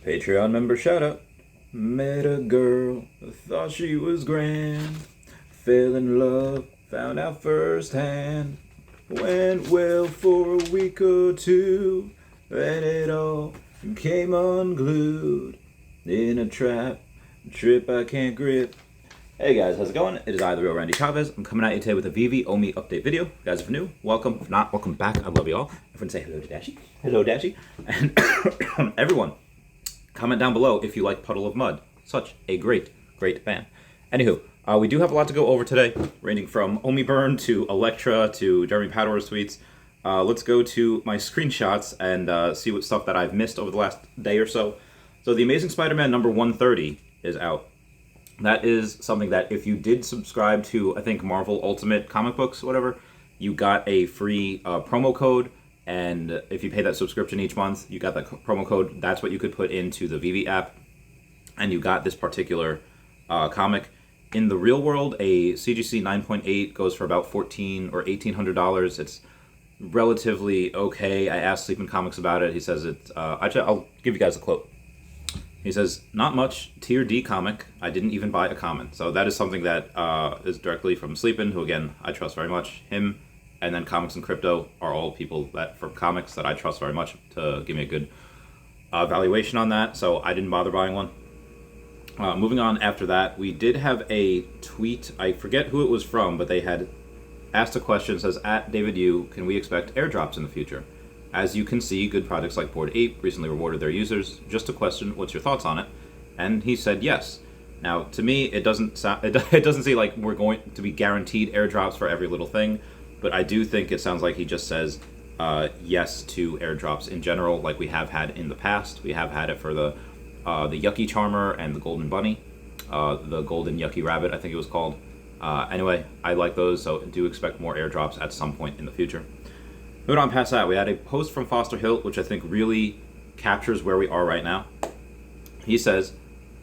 Patreon member shout out. Met a girl, thought she was grand. Fell in love, found out firsthand. Went well for a week or two. Then it all came unglued. In a trip I can't grip. Hey guys, how's it going? It is I, the real Randy Chavez. I'm coming at you today with a Veve OMI update video. If you guys are new, welcome. If not, welcome back. I love you all. Everyone say hello to Dashi. Hello, Dashi. And everyone, comment down below if you like Puddle of Mud. Such a great band. Anywho, we do have a lot to go over today, ranging from OMI Burn to Elektra to Jeremy Padour's tweets. Let's go to my screenshots and see what stuff that I've missed over the last day or so. So The Amazing Spider-Man number 130 is out. That is something that if you did subscribe to, I think, Marvel Ultimate comic books, whatever, you got a free promo code. And if you pay that subscription each month, you got that promo code. That's what you could put into the Veve app. And you got this particular comic. In the real world, a CGC 9.8 goes for about $1,400 or $1,800. It's relatively okay. I asked Sleeping Comics about it. He says it's, I'll give you guys a quote. He says, "Not much, tier D comic. I didn't even buy a common." So that is something that is directly from Sleepin', who again, I trust very much. Him and then Comics and Crypto are all people that from comics that I trust very much to give me a good valuation on that. So I didn't bother buying one. Moving on after that, we did have a tweet. I forget who it was from, but they had asked a question. It says, "At David Yu, can we expect airdrops in the future? As you can see, good projects like Bored Ape recently rewarded their users. Just a question, what's your thoughts on it?" And he said yes. Now, to me, it doesn't seem like we're going to be guaranteed airdrops for every little thing, but I do think it sounds like he just says yes to airdrops in general, like we have had in the past. We have had it for the Yucky Charmer and the Golden Bunny, the Golden Yucky Rabbit, I think it was called. Anyway, I like those, so do expect more airdrops at some point in the future. Moving on past that, we had a post from Foster Hill, which I think really captures where we are right now. He says,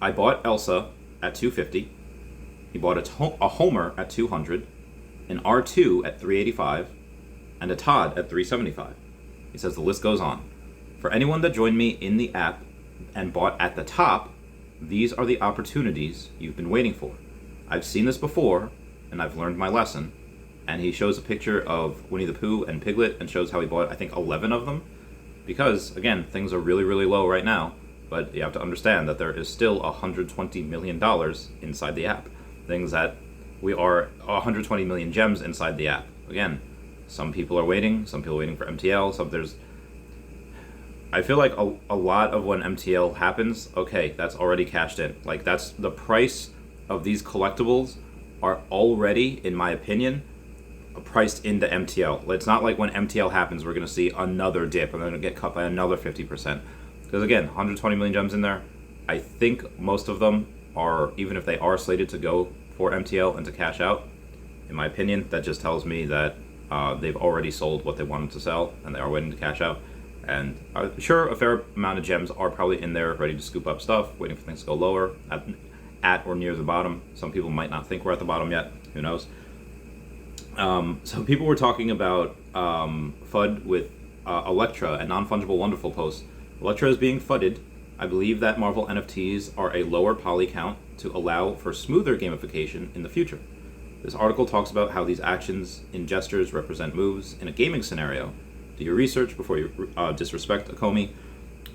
"I bought Elsa at $250. He bought a Homer at $200, an R2 at $385, and a Todd at $375. He says the list goes on. "For anyone that joined me in the app and bought at the top, these are the opportunities you've been waiting for. I've seen this before, and I've learned my lesson." And he shows a picture of Winnie the Pooh and Piglet and shows how he bought, I think, 11 of them. Because, again, things are really low right now, but you have to understand that there is still $120 million inside the app. Things that we are 120 million gems inside the app. Again, some people are waiting, some people are waiting for MTL, I feel like a lot of when MTL happens, okay, that's already cashed in. Like, that's the price of these collectibles are already, in my opinion, priced into MTL. It's not like when MTL happens, we're going to see another dip and then it'll get cut by another 50%. Because again, 120 million gems in there. I think most of them are, even if they are slated to go for MTL and to cash out, in my opinion, that just tells me that they've already sold what they wanted to sell and they are waiting to cash out. And sure, a fair amount of gems are probably in there ready to scoop up stuff, waiting for things to go lower, at or near the bottom. Some people might not think we're at the bottom yet. Who knows? So people were talking about FUD with Elektra and non-fungible wonderful posts. Elektra is being FUDded. I believe that Marvel NFTs are a lower poly count to allow for smoother gamification in the future. This article talks about how these actions and gestures represent moves in a gaming scenario. Do your research before you disrespect Akomi,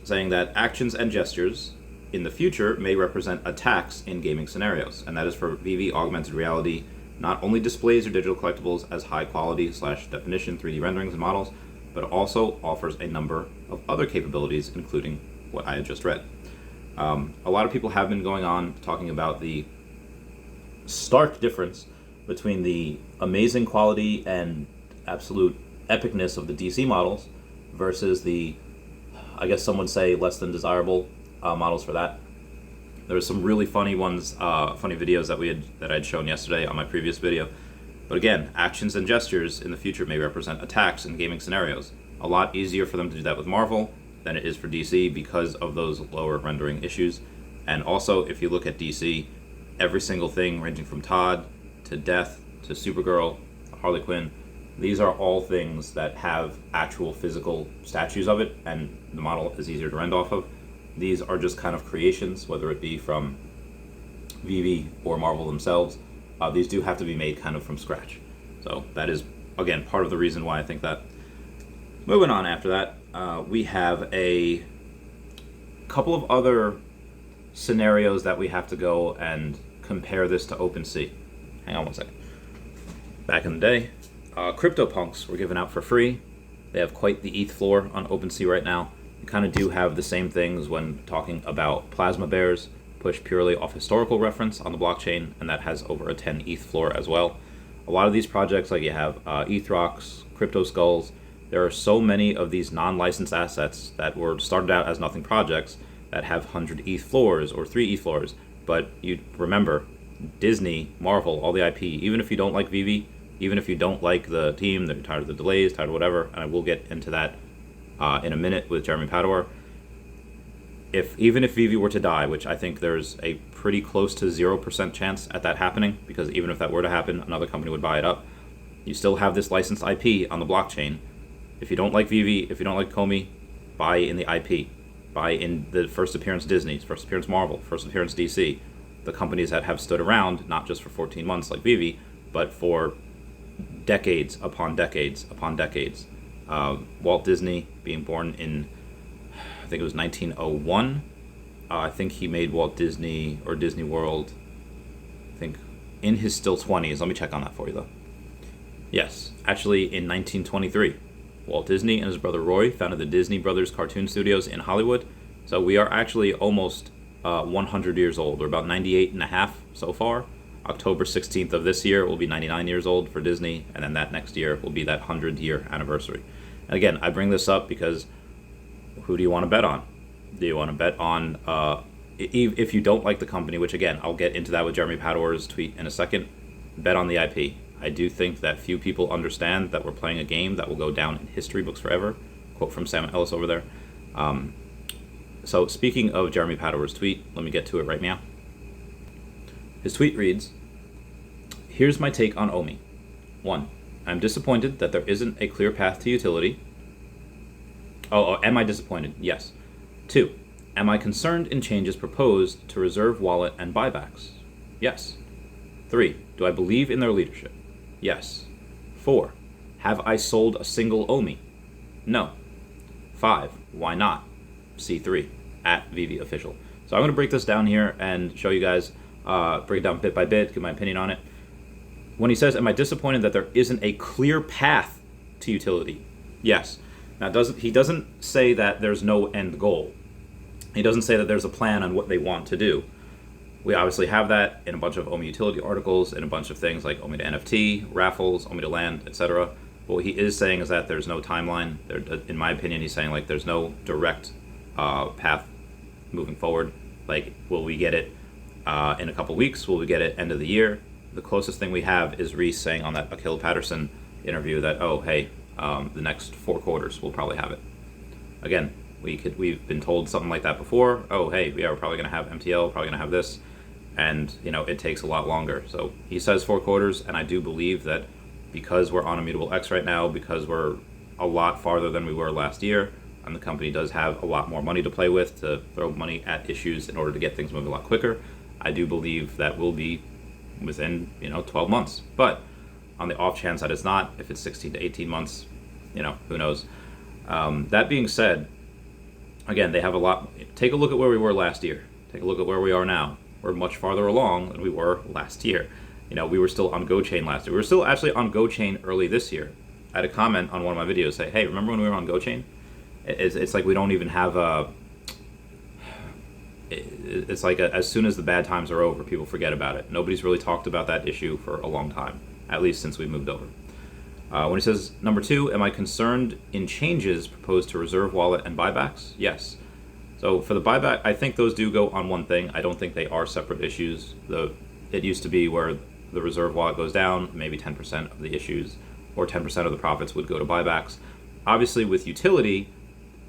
saying that actions and gestures in the future may represent attacks in gaming scenarios, and that is for Veve augmented reality. Not only displays your digital collectibles as high quality / definition 3D renderings and models, but also offers a number of other capabilities, including what I had just read. A lot of people have been going on talking about the stark difference between the amazing quality and absolute epicness of the DC models versus the, I guess some would say, less than desirable models for that. There were some really funny ones, funny videos that I had shown yesterday on my previous video. But again, actions and gestures in the future may represent attacks in gaming scenarios. A lot easier for them to do that with Marvel than it is for DC because of those lower rendering issues. And also, if you look at DC, every single thing ranging from Todd to Death to Supergirl, Harley Quinn, these are all things that have actual physical statues of it, and the model is easier to render off of. These are just kind of creations, whether it be from Veve or Marvel themselves. These do have to be made kind of from scratch. So that is, again, part of the reason why I think that. Moving on after that, we have a couple of other scenarios that we have to go and compare this to OpenSea. Hang on one second. Back in the day, CryptoPunks were given out for free. They have quite the ETH floor on OpenSea right now. You kind of do have the same things when talking about plasma bears, pushed purely off historical reference on the blockchain, and that has over a 10 ETH floor as well. A lot of these projects, like you have ETH Rocks, Crypto Skulls, there are so many of these non-licensed assets that were started out as nothing projects that have 100 ETH floors or 3 ETH floors. But you remember, Disney, Marvel, all the IP, even if you don't like Veve, even if you don't like the team, they're tired of the delays, tired of whatever, and I will get into that in a minute with Jeremy Padua. Even if Veve were to die, which I think there's a pretty close to 0% chance at that happening, because even if that were to happen, another company would buy it up, you still have this licensed IP on the blockchain. If you don't like Veve, if you don't like Komi, buy in the IP. Buy in the first appearance Disney, first appearance Marvel, first appearance DC. The companies that have stood around, not just for 14 months like Veve, but for decades upon decades upon decades. Walt Disney being born in, I think it was 1901. I think he made Walt Disney or Disney World, I think, in his still 20s. Let me check on that for you, though. Yes, actually in 1923. Walt Disney and his brother Roy founded the Disney Brothers Cartoon Studios in Hollywood. So we are actually almost 100 years old. We're about 98 and a half so far. October 16th of this year will be 99 years old for Disney, and then that next year will be that 100-year anniversary. And again, I bring this up because who do you want to bet on? Do you want to bet on, if you don't like the company, which again, I'll get into that with Jeremy Padua's tweet in a second, bet on the IP. I do think that few people understand that we're playing a game that will go down in history books forever. Quote from Sam Ellis over there. So speaking of Jeremy Padua's tweet, let me get to it right now. His tweet reads, "Here's my take on OMI. 1. I'm disappointed that there isn't a clear path to utility." Am I disappointed? Yes. 2. Am I concerned in changes proposed to reserve wallet and buybacks? Yes. 3. Do I believe in their leadership? Yes. 4. Have I sold a single OMI? No. 5. Why not? C3 at Veve Official. So I'm going to break this down here and show you guys, break it down bit by bit, give my opinion on it. When he says, am I disappointed that there isn't a clear path to utility? Yes. Now, he doesn't say that there's no end goal. He doesn't say that there's a plan on what they want to do. We obviously have that in a bunch of OMI utility articles, in a bunch of things like OMI to NFT, raffles, OMI to land, etc. But what he is saying is that there's no timeline. In my opinion, he's saying like there's no direct path moving forward. Like, will we get it in a couple weeks? Will we get it end of the year? The closest thing we have is Reese saying on that Akil Patterson interview that, oh, hey, the next 4 quarters we'll probably have it. Again, we've been told something like that before. Oh, hey, yeah, we're probably going to have MTL, probably going to have this, and it takes a lot longer. So he says 4 quarters, and I do believe that because we're on Immutable X right now, because we're a lot farther than we were last year, and the company does have a lot more money to play with to throw money at issues in order to get things moving a lot quicker, I do believe that will be within 12 months. But on the off chance that it's not, if it's 16 to 18 months, who knows. That being said, again, they have a lot. Take a look at where we were last year. Take a look at where we are now. We're much farther along than we were last year. We were still on GoChain last year. We were still actually on GoChain early this year. I had a comment on one of my videos say, hey, remember when we were on GoChain? It's like we don't even have a... It's like as soon as the bad times are over, people forget about it. Nobody's really talked about that issue for a long time, at least since we moved over. When he says, number 2, am I concerned in changes proposed to reserve wallet and buybacks? Yes. So for the buyback, I think those do go on one thing. I don't think they are separate issues. It used to be where the reserve wallet goes down, maybe 10% of the issues or 10% of the profits would go to buybacks. Obviously with utility,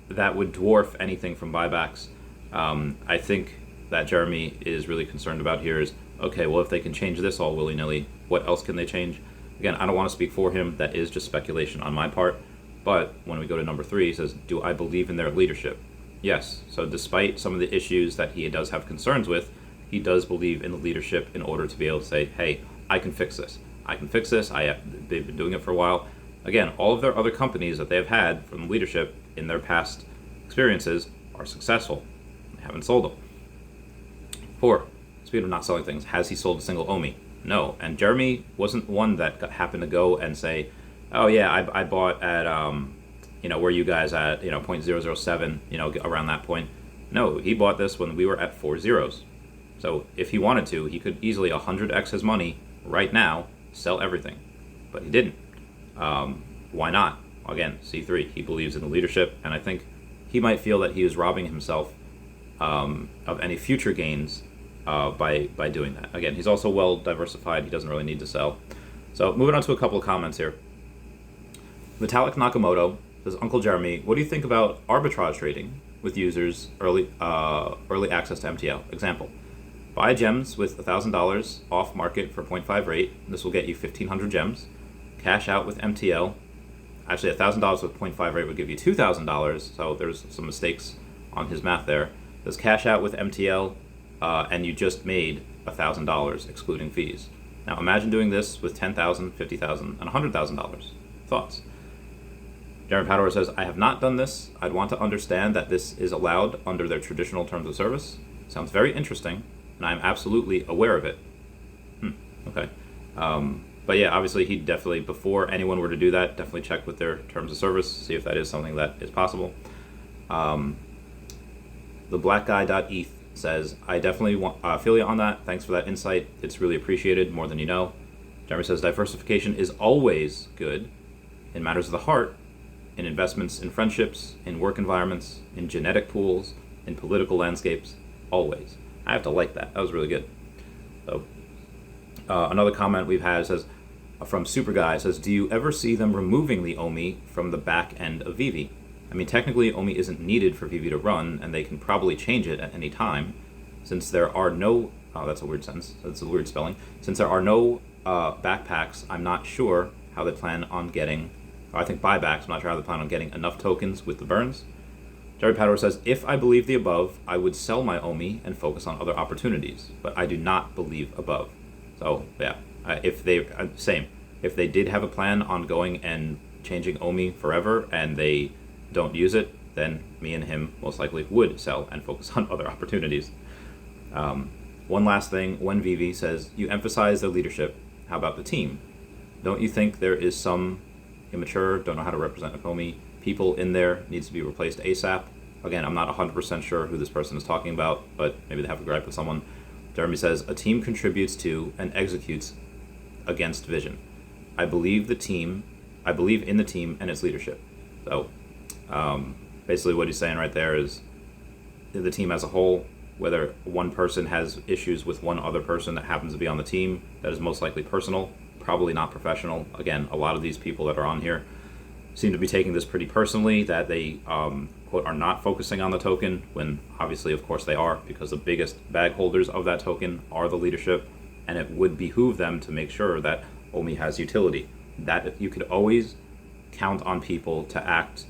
that would dwarf anything from buybacks. I think that Jeremy is really concerned about here is, okay, well, if they can change this all willy-nilly, what else can they change? Again, I don't want to speak for him. That is just speculation on my part. But when we go to number 3, he says, do I believe in their leadership? Yes. So despite some of the issues that he does have concerns with, he does believe in the leadership in order to be able to say, hey, I can fix this. I can fix this. They've been doing it for a while. Again, all of their other companies that they've had from leadership in their past experiences are successful. They haven't sold them. 4, speaking of not selling things, has he sold a single OMI? No. And Jeremy wasn't one that happened to go and say, oh yeah, I bought at, where you guys at, 0.007, around that point. No, he bought this when we were at 4 zeros. So if he wanted to, he could easily 100x his money right now, sell everything. But he didn't. Why not? Again, C3, he believes in the leadership, and I think he might feel that he is robbing himself of any future gains by doing that. Again, he's also well diversified. He doesn't really need to sell. So moving on to a couple of comments here. Metallic Nakamoto says, Uncle Jeremy, what do you think about arbitrage trading with users early access to MTL? Example, buy gems with $1,000 off market for 0.5 rate. This will get you 1,500 gems. Cash out with MTL. Actually, $1,000 with 0.5 rate would give you $2,000. So there's some mistakes on his math there. Does cash out with MTL, and you just made $1,000 excluding fees. Now imagine doing this with $10,000, $50,000, and $100,000. Thoughts? Jeremy Padua says, I have not done this. I'd want to understand that this is allowed under their traditional terms of service. Sounds very interesting, and I'm absolutely aware of it. Okay. But yeah, obviously he definitely, before anyone were to do that, definitely check with their terms of service, see if that is something that is possible. TheBlackGuy.eth says, I definitely feel you on that. Thanks for that insight. It's really appreciated, more than you know. Jeremy says, diversification is always good in matters of the heart, in investments, in friendships, in work environments, in genetic pools, in political landscapes, always. I have to like that. That was really good. So, another comment we've had says, from Super Guy says, do you ever see them removing the OMI from the back end of Veve? I mean, technically, OMI isn't needed for Veve to run, and they can probably change it at any time, since there are no, that's a weird sentence, that's a weird spelling, since there are no backpacks, I'm not sure how they plan on getting, I think buybacks, I'm not sure how they plan on getting enough tokens with the burns. Jerry Padua says, if I believe the above, I would sell my OMI and focus on other opportunities, but I do not believe above. So, yeah, if they did have a plan on going and changing OMI forever and they don't use it, then me and him most likely would sell and focus on other opportunities. One last thing, when Veve says, you emphasize their leadership, how about the team? Don't you think there is some immature, don't know how to represent a OMI, people in there needs to be replaced ASAP? Again, I'm not 100% sure who this person is talking about, but maybe they have a gripe with someone. Jeremy says, a team contributes to and executes against vision. I believe in the team and its leadership. So basically what he's saying right there is the team as a whole, whether one person has issues with one other person that happens to be on the team, that is most likely personal, probably not professional. Again, a lot of these people that are on here seem to be taking this pretty personally, that they quote are not focusing on the token, when obviously of course they are, because the biggest bag holders of that token are the leadership, and it would behoove them to make sure that OMI has utility. That you could always count on people to act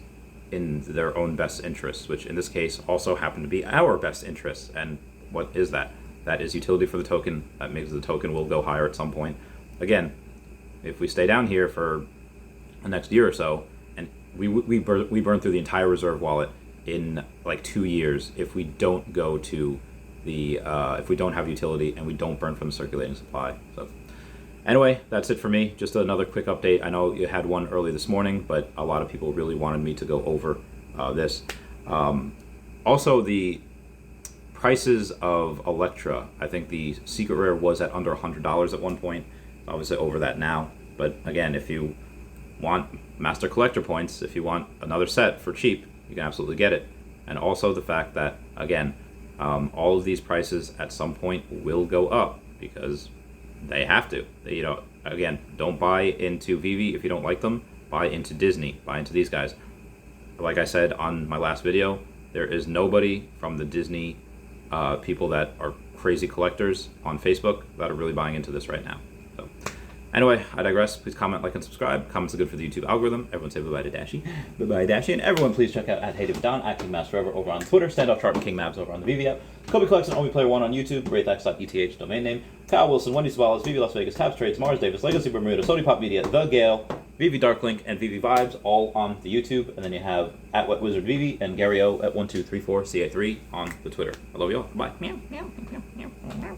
in their own best interests, which in this case also happen to be our best interests. And what is that? That is utility for the token. That means the token will go higher at some point. Again, if we stay down here for the next year or so, and we burn through the entire reserve wallet in like 2 years if we don't go to the if we don't have utility and we don't burn from the circulating supply. So anyway, that's it for me. Just another quick update. I know you had one early this morning, but a lot of people really wanted me to go over this. Also, the prices of Elektra. I think the secret rare was at under $100 at one point. Obviously over that now. But again, if you want master collector points, if you want another set for cheap, you can absolutely get it. And also the fact that, again, all of these prices at some point will go up because they have to. They, again, don't buy into Veve if you don't like them. Buy into Disney. Buy into these guys. Like I said on my last video, there is nobody from the Disney people that are crazy collectors on Facebook that are really buying into this right now. So Anyway, I digress. Please comment, like, and subscribe. Comments are good for the YouTube algorithm. Everyone say bye-bye to Dashy. Bye-bye, Dashy. And everyone please check out @HeyDavidDon, @KingMavsForever over on Twitter, Standoff Chart and King Mavs over on the Veve app, Kobe Collection, OMI Player 1 on YouTube, RateX.ETH domain name, Kyle Willson, Wendy Stibalis, Veve Las Vegas, Tabs Trades, Mars Davis, Legacy Bermuda, Sony Pop Media, The Gale, Veve Darklink, and Veve Vibes all on the YouTube. And then you have @WetWizardVeve and Gary O @1234CA3 on the Twitter. I love you all. Bye. Meow, meow, meow, meow, meow.